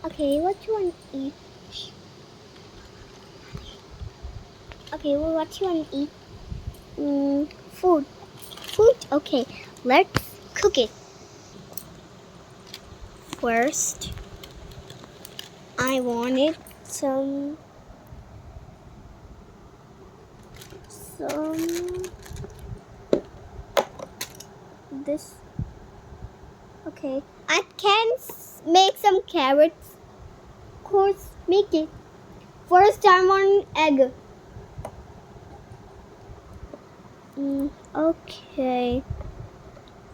Okay, what you want to eat? Okay, well, what you want to eat? Food. Food? Okay, let's cook it. First, I wanted some this. Okay, I can make some carrots. Of course, make it. First, I want egg. Okay,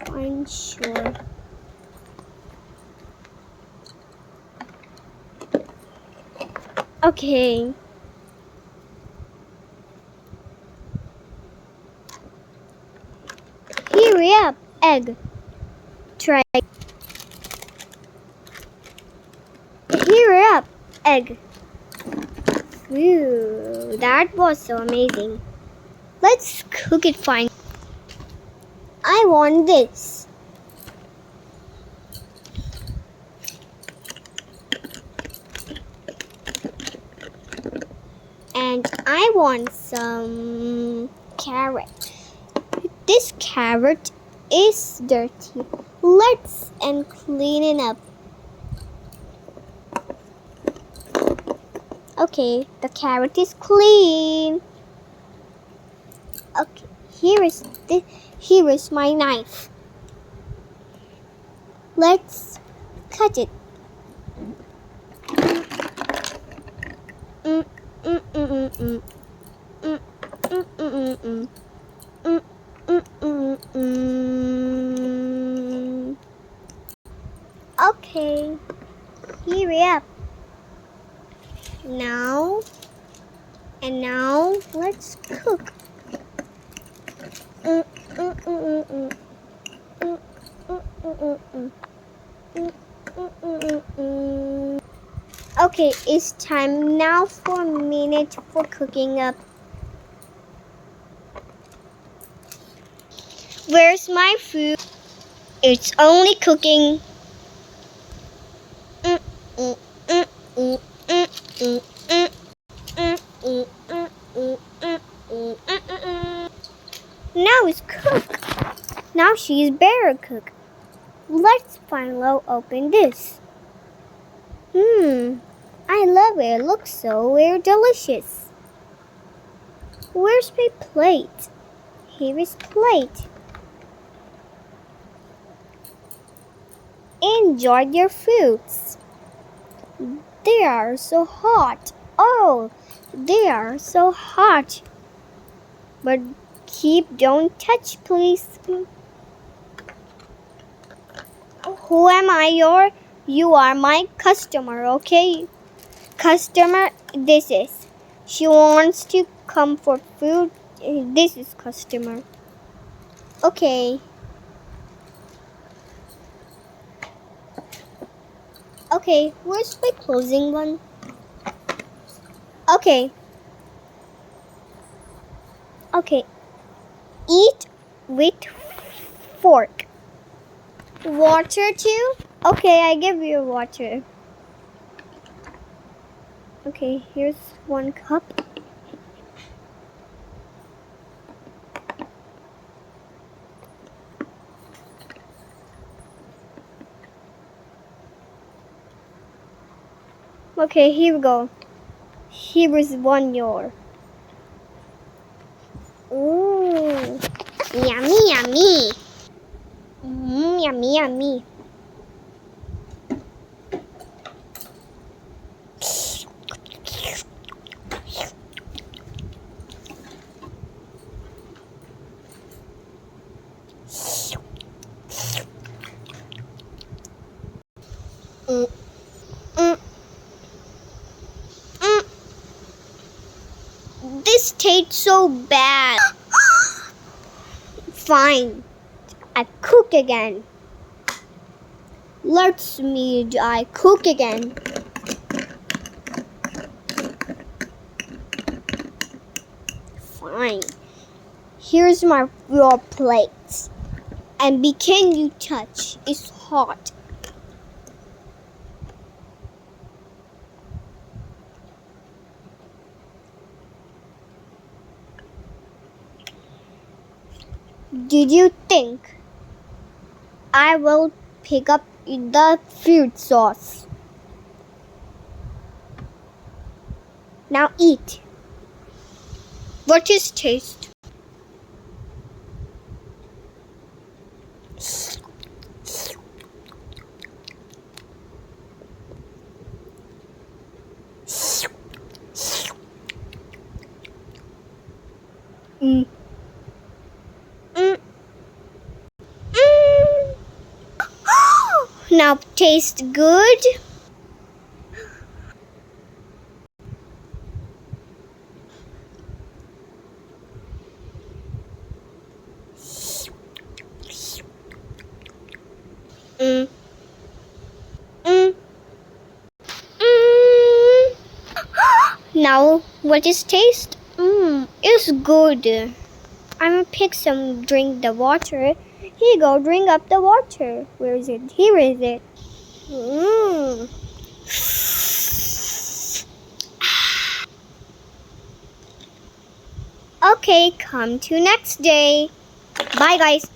fine, sure. Okay. Hurry up, egg. Try. Hurry up, egg. Ooh, that was so amazing. Let's cook it fine. I want this. And I want some carrot. This carrot is dirty. Let's clean it up. Okay, the carrot is clean. Okay, here is my knife. Let's cut it. Okay, hurry up. Now let's cook. Okay, it's time now for a minute for cooking up. Where's my food? It's only cooking. Now it's cooked. Now she's better cook. Let's finally open this. I love it. It looks so very delicious. Where's my plate? Here is plate. Enjoy your foods. They are so hot. Oh, they are so hot. But don't touch, please. Who am I? You are my customer, okay? Customer, this is. She wants to come for food. This is customer. Okay. Okay, where's my closing one? Okay. Okay. Eat with fork. Water too? Okay, I give you water. Okay, here's 1 cup. Okay, here we go. Here is 1 euro. Ooh, yummy, yummy. Yummy, yummy. This tastes so bad. Fine, I cook again. I cook again. Fine. Here's your plate. And can you touch? It's hot. did you think? I will pick up the fruit sauce. Now eat. What is taste? Mm. Mm. Mm. Now taste good. Mm. Mm. Mm. Now what is taste? It's good. I'm gonna pick some, drink the water. Here you go, drink up the water. Where is it? Here is it. Mmm. Okay, come to next day. Bye, guys.